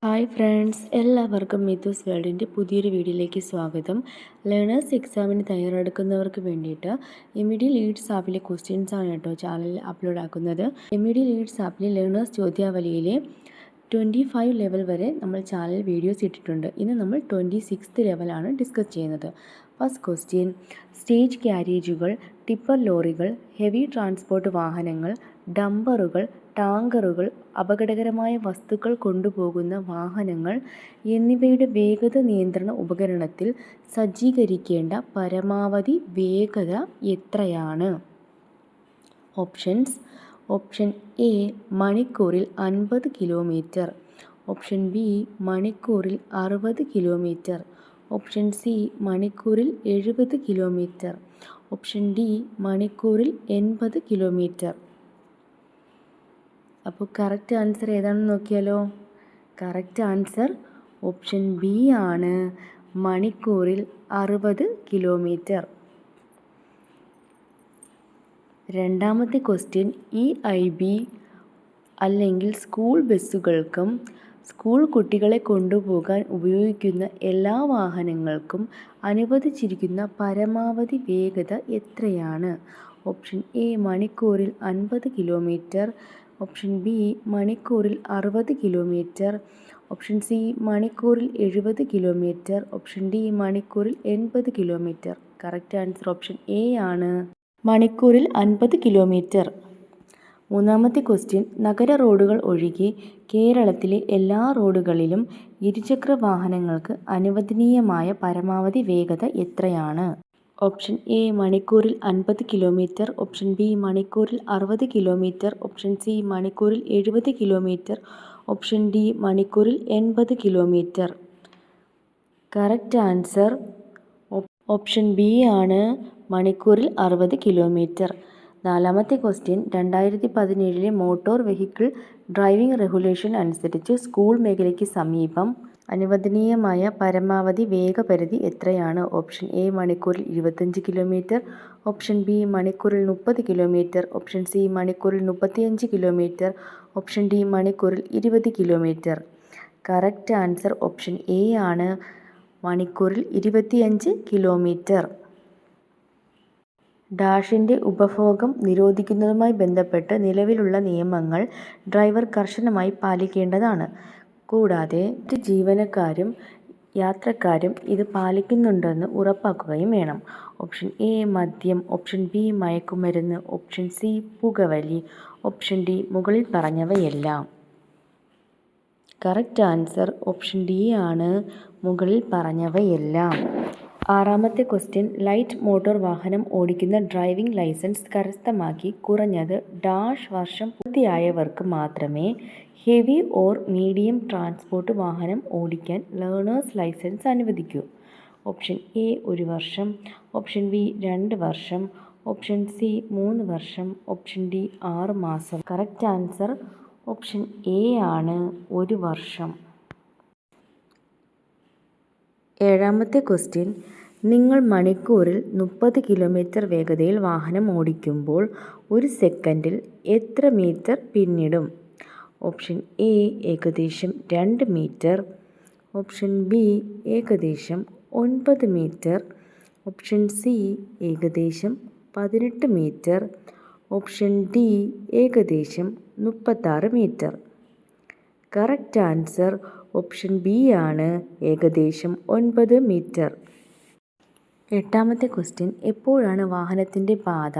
Hi friends, എല്ലാവർക്കും മിഥുസ് വേൾഡിൻ്റെ പുതിയൊരു വീഡിയോയിലേക്ക് സ്വാഗതം. ലേണേഴ്സ് എക്സാമിന് തയ്യാറെടുക്കുന്നവർക്ക് വേണ്ടിയിട്ട് MED ലീഡ്സ് ആപ്പിലെ ക്വസ്റ്റ്യൻസ് ആണ് കേട്ടോ ചാനലിൽ അപ്ലോഡ് ആക്കുന്നത്. MED ലീഡ്സ് ആപ്പിലെ ലേണേഴ്സ് ചോദ്യാവലിയിലെ 25 ലെവൽ വരെ നമ്മൾ ചാനൽ വീഡിയോസ് ഇട്ടിട്ടുണ്ട്. ഇന്ന് നമ്മൾ 26th ലെവലാണ് ഡിസ്കസ് ചെയ്യുന്നത്. ഫസ്റ്റ് ക്വസ്റ്റ്യൻ: സ്റ്റേജ് ക്യാരേജുകൾ, ടിപ്പർ ലോറികൾ, ഹെവി ട്രാൻസ്പോർട്ട് വാഹനങ്ങൾ, ഡംപറുകൾ, ടാങ്കറുകൾ, അപകടകരമായ വസ്തുക്കൾ കൊണ്ടുപോകുന്ന വാഹനങ്ങൾ എന്നിവയുടെ വേഗത നിയന്ത്രണ ഉപകരണത്തിൽ സജ്ജീകരിക്കേണ്ട പരമാവധി വേഗത എത്രയാണ്? ഓപ്ഷൻസ്: ഓപ്ഷൻ എ മണിക്കൂറിൽ 50 കിലോമീറ്റർ, ഓപ്ഷൻ ബി മണിക്കൂറിൽ 60 കിലോമീറ്റർ, ഓപ്ഷൻ സി മണിക്കൂറിൽ 70 കിലോമീറ്റർ, ഓപ്ഷൻ ഡി മണിക്കൂറിൽ 80 കിലോമീറ്റർ. അപ്പോൾ കറക്റ്റ് ആൻസർ ഏതാണെന്ന് നോക്കിയാലോ. കറക്റ്റ് ആൻസർ ഓപ്ഷൻ ബി ആണ്, മണിക്കൂറിൽ 60 കിലോമീറ്റർ. രണ്ടാമത്തെ ക്വസ്റ്റ്യൻ: EIB അല്ലെങ്കിൽ സ്കൂൾ ബസ്സുകൾക്കും സ്കൂൾ കുട്ടികളെ കൊണ്ടുപോകാൻ ഉപയോഗിക്കുന്ന എല്ലാ വാഹനങ്ങൾക്കും അനുവദിച്ചിരിക്കുന്ന പരമാവധി വേഗത എത്രയാണ്? ഓപ്ഷൻ എ മണിക്കൂറിൽ 50 കിലോമീറ്റർ, ഓപ്ഷൻ ബി മണിക്കൂറിൽ 60 കിലോമീറ്റർ, ഓപ്ഷൻ സി മണിക്കൂറിൽ 70 കിലോമീറ്റർ, ഓപ്ഷൻ ഡി മണിക്കൂറിൽ 80 kilometre. Correct answer option A ആണ്, മണിക്കൂറിൽ 50 കിലോമീറ്റർ. മൂന്നാമത്തെ ക്വസ്റ്റ്യൻ: നഗര റോഡുകൾ ഒഴികെ കേരളത്തിലെ എല്ലാ റോഡുകളിലും ഇരുചക്ര വാഹനങ്ങൾക്ക് അനുവദനീയമായ പരമാവധി വേഗത എത്രയാണ്? ഓപ്ഷൻ എ മണിക്കൂറിൽ 50 കിലോമീറ്റർ, ഓപ്ഷൻ ബി മണിക്കൂറിൽ 60 കിലോമീറ്റർ, ഓപ്ഷൻ സി മണിക്കൂറിൽ 70 കിലോമീറ്റർ, ഓപ്ഷൻ ഡി മണിക്കൂറിൽ 80 kilometre. Correct answer option B ആണ്, മണിക്കൂറിൽ 60 കിലോമീറ്റർ. നാലാമത്തെ question: 2017 motor vehicle driving regulation അനുസരിച്ച് സ്കൂൾ മേഖലയ്ക്ക് സമീപം അനുവദനീയമായ പരമാവധി വേഗപരിധി എത്രയാണ്? ഓപ്ഷൻ എ മണിക്കൂറിൽ 25 കിലോമീറ്റർ, ഓപ്ഷൻ ബി മണിക്കൂറിൽ 30 കിലോമീറ്റർ, ഓപ്ഷൻ സി മണിക്കൂറിൽ 35 കിലോമീറ്റർ, ഓപ്ഷൻ ഡി മണിക്കൂറിൽ 20 kilometre. Correct answer option A ആണ്, മണിക്കൂറിൽ 25 കിലോമീറ്റർ. ഡാഷിൻ്റെ ഉപഭോഗം നിരോധിക്കുന്നതുമായി ബന്ധപ്പെട്ട് നിലവിലുള്ള നിയമങ്ങൾ ഡ്രൈവർ കർശനമായി പാലിക്കേണ്ടതാണ്. കൂടാതെ മറ്റ് ജീവനക്കാരും യാത്രക്കാരും ഇത് പാലിക്കുന്നുണ്ടെന്ന് ഉറപ്പാക്കുകയും വേണം. ഓപ്ഷൻ എ മദ്യം, ഓപ്ഷൻ ബി മയക്കുമരുന്ന്, ഓപ്ഷൻ സി പുകവലി, ഓപ്ഷൻ ഡി മുകളിൽ പറഞ്ഞവയെല്ലാം. കറക്റ്റ് ആൻസർ ഓപ്ഷൻ ഡി ആണ്, മുകളിൽ പറഞ്ഞവയെല്ലാം. ആറാമത്തെ ക്വസ്റ്റ്യൻ: ലൈറ്റ് മോട്ടോർ വാഹനം ഓടിക്കുന്ന ഡ്രൈവിംഗ് ലൈസൻസ് കരസ്ഥമാക്കി കുറഞ്ഞത് ഡാഷ് വർഷം പൂർത്തിയായവർക്ക് മാത്രമേ ഹെവി ഓർ മീഡിയം ട്രാൻസ്പോർട്ട് വാഹനം ഓടിക്കാൻ ലേണേഴ്സ് ലൈസൻസ് അനുവദിക്കൂ. ഓപ്ഷൻ എ 1 വർഷം, ഓപ്ഷൻ ബി 2 വർഷം, ഓപ്ഷൻ സി 3 വർഷം, ഓപ്ഷൻ ഡി 6 മാസം. കറക്റ്റ് ആൻസർ ഓപ്ഷൻ എ ആണ്, 1 വർഷം. ഏഴാമത്തെ ക്വസ്റ്റ്യൻ: നിങ്ങൾ മണിക്കൂറിൽ 30 കിലോമീറ്റർ വേഗതയിൽ വാഹനം ഓടിക്കുമ്പോൾ 1 സെക്കൻഡിൽ എത്ര മീറ്റർ പിന്നിടും? ഓപ്ഷൻ എ ഏകദേശം 2 മീറ്റർ, ഓപ്ഷൻ ബി ഏകദേശം 9 മീറ്റർ, ഓപ്ഷൻ സി ഏകദേശം 18 മീറ്റർ, ഓപ്ഷൻ ഡി ഏകദേശം 36 metre. Correct answer option B ആണ്, ഏകദേശം 9 മീറ്റർ. എട്ടാമത്തെ ക്വസ്റ്റ്യൻ: എപ്പോഴാണ് വാഹനത്തിൻ്റെ പാത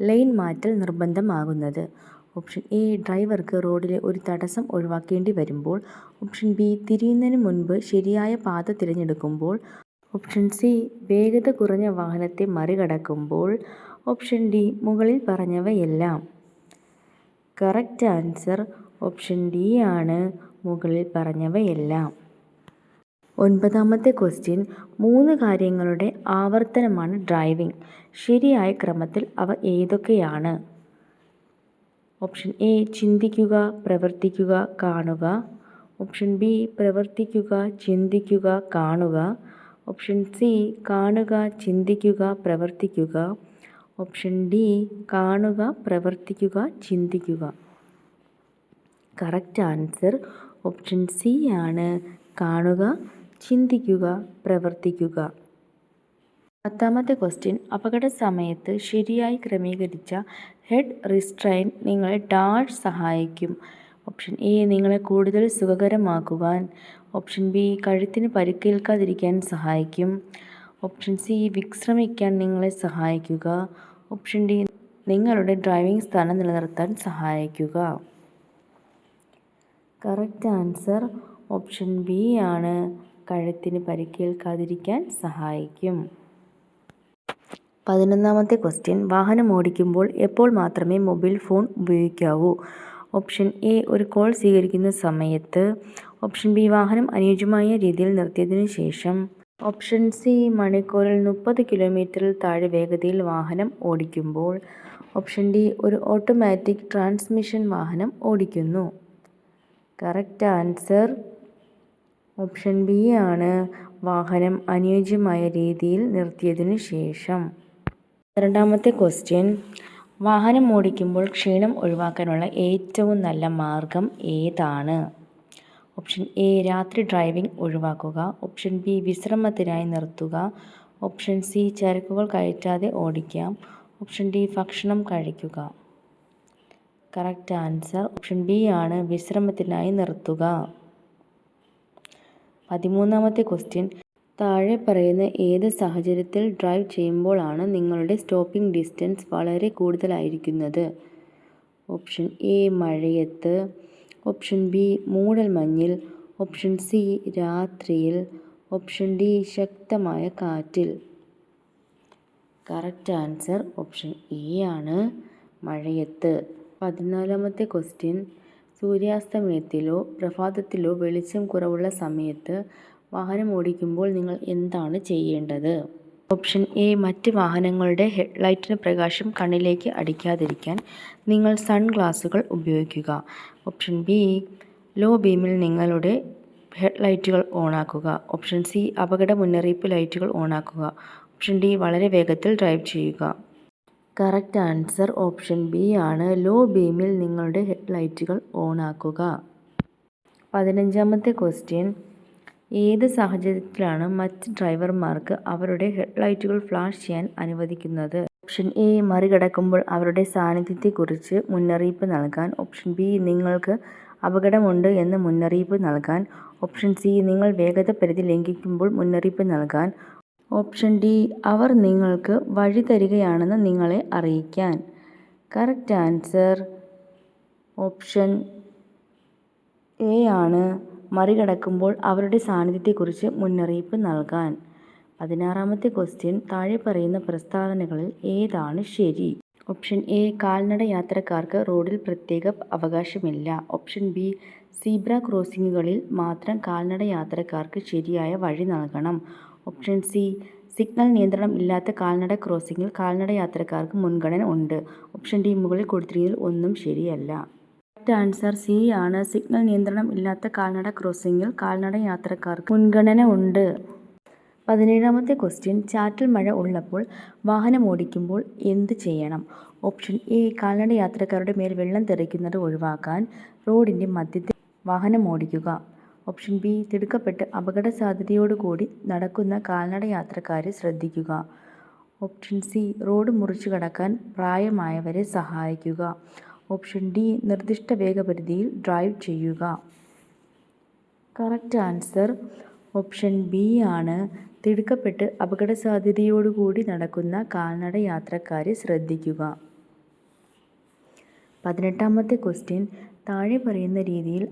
ലൈൻ മാറ്റൽ നിർബന്ധമാകുന്നത്? ഓപ്ഷൻ എ ഡ്രൈവർക്ക് റോഡിലെ ഒരു തടസ്സം ഒഴിവാക്കേണ്ടി വരുമ്പോൾ, ഓപ്ഷൻ ബി തിരിയുന്നതിന് മുൻപ് ശരിയായ പാത തിരഞ്ഞെടുക്കുമ്പോൾ, ഓപ്ഷൻ സി വേഗത കുറഞ്ഞ വാഹനത്തെ മറികടക്കുമ്പോൾ, ഓപ്ഷൻ ഡി മുകളിൽ പറഞ്ഞവയെല്ലാം. കറക്റ്റ് ആൻസർ ഓപ്ഷൻ ഡി ആണ്, മുകളിൽ പറഞ്ഞവയെല്ലാം. ഒൻപതാമത്തെ ക്വസ്റ്റ്യൻ: 3 കാര്യങ്ങളുടെ ആവർത്തനമാണ് ഡ്രൈവിംഗ്. ശരിയായ ക്രമത്തിൽ അവ ഏതൊക്കെയാണ്? ഓപ്ഷൻ എ ചിന്തിക്കുക, പ്രവർത്തിക്കുക, കാണുക, ഓപ്ഷൻ ബി പ്രവർത്തിക്കുക, ചിന്തിക്കുക, കാണുക, ഓപ്ഷൻ സി കാണുക, ചിന്തിക്കുക, പ്രവർത്തിക്കുക, ഓപ്ഷൻ ഡി കാണുക, പ്രവർത്തിക്കുക, ചിന്തിക്കുക. കറക്റ്റ് ആൻസർ ഓപ്ഷൻ സി ആണ് കാണുക, ചിന്തിക്കുക, പ്രവർത്തിക്കുക. 10ാമത്തെ ക്വസ്റ്റ്യൻ, അപകട സമയത്ത് ശരിയായി ക്രമീകരിച്ച ഹെഡ് റിസ്ട്രെയിൻ നിങ്ങളെ ഡാഷ് സഹായിക്കും. ഓപ്ഷൻ എ നിങ്ങളെ കൂടുതൽ സുഖകരമാക്കുവാൻ. ഓപ്ഷൻ ബി കഴുത്തിന് പരിക്കേൽക്കാതിരിക്കാൻ സഹായിക്കും. ഓപ്ഷൻ സി വിശ്രമിക്കാൻ നിങ്ങളെ സഹായിക്കുക. ഓപ്ഷൻ ഡി നിങ്ങളുടെ ഡ്രൈവിംഗ് സ്ഥാനം നിലനിർത്താൻ സഹായിക്കുക. കറക്റ്റ് ആൻസർ ഓപ്ഷൻ ബി ആണ്, കഴുത്തിന് പരിക്കേൽക്കാതിരിക്കാൻ സഹായിക്കും. 11ാമത്തെ ക്വസ്റ്റ്യൻ, വാഹനം ഓടിക്കുമ്പോൾ എപ്പോൾ മാത്രമേ മൊബൈൽ ഫോൺ ഉപയോഗിക്കാവൂ? ഓപ്ഷൻ എ ഒരു കോൾ സ്വീകരിക്കുന്ന സമയത്ത്. ഓപ്ഷൻ ബി വാഹനം അനുയോജ്യമായ രീതിയിൽ നിർത്തിയതിനു ശേഷം. ഓപ്ഷൻ സി മണിക്കൂറിൽ 30 കിലോമീറ്ററിൽ താഴെ വേഗതയിൽ വാഹനം ഓടിക്കുമ്പോൾ. ഓപ്ഷൻ ഡി ഒരു ഓട്ടോമാറ്റിക് ട്രാൻസ്മിഷൻ വാഹനം ഓടിക്കുന്നു. കറക്റ്റ് ആൻസർ ഓപ്ഷൻ ബി ആണ്, വാഹനം അനുയോജ്യമായ രീതിയിൽ നിർത്തിയതിനു ശേഷം. 12ാമത്തെ ക്വസ്റ്റ്യൻ, വാഹനം ഓടിക്കുമ്പോൾ ക്ഷീണം ഒഴിവാക്കാനുള്ള ഏറ്റവും നല്ല മാർഗം ഏതാണ്? ഓപ്ഷൻ എ രാത്രി ഡ്രൈവിംഗ് ഒഴിവാക്കുക. ഓപ്ഷൻ ബി വിശ്രമത്തിനായി നിർത്തുക. ഓപ്ഷൻ സി ചരക്കുകൾ കയറ്റാതെ ഓടിക്കാം. ഓപ്ഷൻ ഡി ഭക്ഷണം കഴിക്കുക. കറക്റ്റ് ആൻസർ ഓപ്ഷൻ ബി ആണ്, വിശ്രമത്തിനായി നിർത്തുക. 13ാമത്തെ ക്വസ്റ്റ്യൻ, താഴെ പറയുന്ന ഏത് സാഹചര്യത്തിൽ ഡ്രൈവ് ചെയ്യുമ്പോഴാണ് നിങ്ങളുടെ സ്റ്റോപ്പിംഗ് ഡിസ്റ്റൻസ് വളരെ കൂടുതലായിരിക്കുന്നത്? ഓപ്ഷൻ എ മഴയത്ത്. ഓപ്ഷൻ ബി മൂടൽമഞ്ഞിൽ. ഓപ്ഷൻ സി രാത്രിയിൽ. ഓപ്ഷൻ ഡി ശക്തമായ കാറ്റിൽ. കറക്റ്റ് ആൻസർ ഓപ്ഷൻ എ ആണ്, മഴയത്ത്. 14ാമത്തെ ക്വസ്റ്റ്യൻ, സൂര്യാസ്തമയത്തിലോ പ്രഭാതത്തിലോ വെളിച്ചം കുറവുള്ള സമയത്ത് വാഹനം ഓടിക്കുമ്പോൾ നിങ്ങൾ എന്താണ് ചെയ്യേണ്ടത്? ഓപ്ഷൻ എ മറ്റ് വാഹനങ്ങളുടെ ഹെഡ്ലൈറ്റിന് പ്രകാശം കണ്ണിലേക്ക് അടിക്കാതിരിക്കാൻ നിങ്ങൾ സൺഗ്ലാസുകൾ ഉപയോഗിക്കുക. ഓപ്ഷൻ ബി ലോ ബീമിൽ നിങ്ങളുടെ ഹെഡ്ലൈറ്റുകൾ ഓണാക്കുക. ഓപ്ഷൻ സി അപകട മുന്നറിയിപ്പ് ലൈറ്റുകൾ ഓണാക്കുക. ഓപ്ഷൻ ഡി വളരെ വേഗത്തിൽ ഡ്രൈവ് ചെയ്യുക. കറക്റ്റ് ആൻസർ ഓപ്ഷൻ ബി ആണ്, ലോ ബീമിൽ നിങ്ങളുടെ ഹെഡ്ലൈറ്റുകൾ ഓണാക്കുക. 15ാമത്തെ ക്വസ്റ്റ്യൻ, ഏത് സാഹചര്യത്തിലാണ് മറ്റ് ഡ്രൈവർമാർക്ക് അവരുടെ ഹെഡ്ലൈറ്റുകൾ ഫ്ലാഷ് ചെയ്യാൻ അനുവദിക്കുന്നത്? ഓപ്ഷൻ എ മറികടക്കുമ്പോൾ അവരുടെ സാന്നിധ്യത്തെക്കുറിച്ച് മുന്നറിയിപ്പ് നൽകാൻ. ഓപ്ഷൻ ബി നിങ്ങൾക്ക് അപകടമുണ്ട് എന്ന് മുന്നറിയിപ്പ് നൽകാൻ. ഓപ്ഷൻ സി നിങ്ങൾ വേഗത പരിധി ലംഘിക്കുമ്പോൾ മുന്നറിയിപ്പ് നൽകാൻ. ഓപ്ഷൻ ഡി അവർ നിങ്ങൾക്ക് വഴി തരികയാണെന്ന് നിങ്ങളെ അറിയിക്കാൻ. കറക്റ്റ് ആൻസർ ഓപ്ഷൻ എ ആണ്, മറികടക്കുമ്പോൾ അവരുടെ സാന്നിധ്യത്തെക്കുറിച്ച് മുന്നറിയിപ്പ് നൽകാൻ. 16ാമത്തെ ക്വസ്റ്റ്യൻ, താഴെ പറയുന്ന പ്രസ്താവനകളിൽ ഏതാണ് ശരി? ഓപ്ഷൻ എ കാൽനട യാത്രക്കാർക്ക് റോഡിൽ പ്രത്യേക അവകാശമില്ല. ഓപ്ഷൻ ബി സീബ്ര ക്രോസിംഗുകളിൽ മാത്രം കാൽനട യാത്രക്കാർക്ക് ശരിയായ വഴി നൽകണം. ഓപ്ഷൻ സി സിഗ്നൽ നിയന്ത്രണം ഇല്ലാത്ത കാൽനട ക്രോസിംഗിൽ കാൽനട യാത്രക്കാർക്ക് മുൻഗണന ഉണ്ട്. ഓപ്ഷൻ ഡി മുകളിൽ കൊടുത്തിരിക്കുന്നതിൽ ഒന്നും ശരിയല്ല. കറക്റ്റ് ആൻസർ സി ആണ്, സിഗ്നൽ നിയന്ത്രണം ഇല്ലാത്ത കാൽനട ക്രോസിംഗിൽ കാൽനട യാത്രക്കാർക്ക് മുൻഗണന ഉണ്ട്. 17ാമത്തെ ക്വസ്റ്റ്യൻ, ചാറ്റൽ മഴ ഉള്ളപ്പോൾ വാഹനം ഓടിക്കുമ്പോൾ എന്ത് ചെയ്യണം? ഓപ്ഷൻ എ കാൽനട യാത്രക്കാരുടെ മേൽ വെള്ളം തെറിക്കുന്നത് ഒഴിവാക്കാൻ റോഡിൻ്റെ മധ്യത്തിൽ വാഹനം ഓടിക്കുക. ഓപ്ഷൻ ബി തിടുക്കപ്പെട്ട് അപകട സാധ്യതയോടുകൂടി നടക്കുന്ന കാൽനട യാത്രക്കാരെ ശ്രദ്ധിക്കുക. ഓപ്ഷൻ സി റോഡ് മുറിച്ചു കടക്കാൻ പ്രായമായവരെ സഹായിക്കുക. ഓപ്ഷൻ ഡി നിർദ്ദിഷ്ട വേഗപരിധിയിൽ ഡ്രൈവ് ചെയ്യുക. കറക്റ്റ് ആൻസർ ഓപ്ഷൻ ബി ആണ്, തിടുക്കപ്പെട്ട് അപകട സാധ്യതയോടുകൂടി നടക്കുന്ന കാൽനട യാത്രക്കാരെ ശ്രദ്ധിക്കുക. 18ാമത്തെ ക്വസ്റ്റ്യൻ, താഴെ പറയുന്ന രീതിയിൽ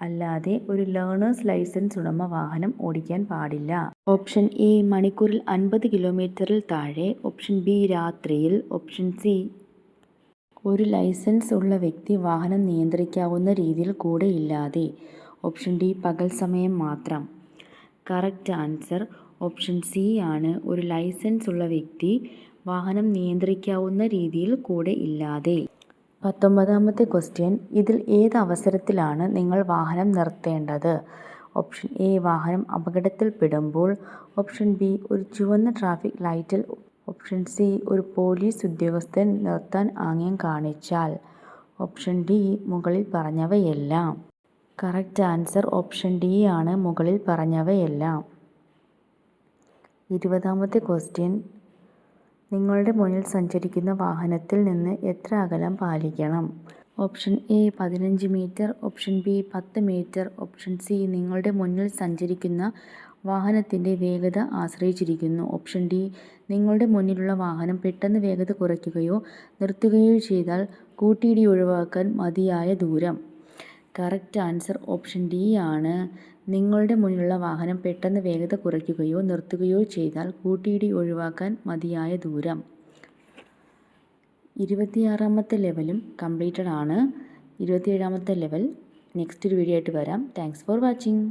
അല്ലാതെ ഒരു ലേണേഴ്സ് ലൈസൻസ് ഉടമ വാഹനം ഓടിക്കാൻ പാടില്ല. ഓപ്ഷൻ എ മണിക്കൂറിൽ 50 കിലോമീറ്ററിൽ താഴെ. ഓപ്ഷൻ ബി രാത്രിയിൽ. ഓപ്ഷൻ സി ഒരു ലൈസൻസ് ഉള്ള വ്യക്തി വാഹനം നിയന്ത്രിക്കാവുന്ന രീതിയിൽ കൂടെയില്ലാതെ. ഓപ്ഷൻ ഡി പകൽ സമയം മാത്രം. കറക്റ്റ് ആൻസർ ഓപ്ഷൻ സി ആണ്, ഒരു ലൈസൻസ് ഉള്ള വ്യക്തി വാഹനം നിയന്ത്രിക്കാവുന്ന രീതിയിൽ കൂടെ ഇല്ലാതെ. 19ാമത്തെ ക്വസ്റ്റ്യൻ, ഇതിൽ ഏത് അവസരത്തിലാണ് നിങ്ങൾ വാഹനം നിർത്തേണ്ടത്? ഓപ്ഷൻ എ വാഹനം അപകടത്തിൽപ്പെടുമ്പോൾ. ഓപ്ഷൻ ബി ഒരു ചുവന്ന ട്രാഫിക് ലൈറ്റിൽ. ഓപ്ഷൻ സി ഒരു പോലീസ് ഉദ്യോഗസ്ഥൻ നിർത്താൻ ആംഗ്യം കാണിച്ചാൽ. ഓപ്ഷൻ ഡി മുകളിൽ പറഞ്ഞവയെല്ലാം. കറക്റ്റ് ആൻസർ ഓപ്ഷൻ ഡി ആണ്, മുകളിൽ പറഞ്ഞവയെല്ലാം. 20ാമത്തെ ക്വസ്റ്റ്യൻ. നിങ്ങളുടെ മുന്നിൽ സഞ്ചരിക്കുന്ന വാഹനത്തിൽ നിന്ന് എത്ര അകലം പാലിക്കണം? Option A 15 metre, option B 10 metre, option C നിങ്ങളുടെ മുന്നിൽ സഞ്ചരിക്കുന്ന വാഹനത്തിൻ്റെ വേഗത ആശ്രയിച്ചിരിക്കുന്നു, ഓപ്ഷൻ ഡി നിങ്ങളുടെ മുന്നിലുള്ള വാഹനം പെട്ടെന്ന് വേഗത കുറയ്ക്കുകയോ നിർത്തുകയോ ചെയ്താൽ കൂട്ടിയിടി ഒഴിവാക്കാൻ മതിയായ ദൂരം. കറക്റ്റ് ആൻസർ ഓപ്ഷൻ ഡി ആണ്. നിങ്ങളുടെ മുന്നിലുള്ള വാഹനം പെട്ടെന്ന് വേഗത കുറയ്ക്കുകയോ നിർത്തുകയോ ചെയ്താൽ കൂട്ടിയിടി ഒഴിവാക്കാൻ മതിയായ ദൂരം. 26ാമത്തെ ലെവലും കംപ്ലീറ്റഡ് ആണ്. 27ാമത്തെ ലെവൽ നെക്സ്റ്റ് ഒരു വീഡിയോ ആയിട്ട് വരാം. Thanks for watching.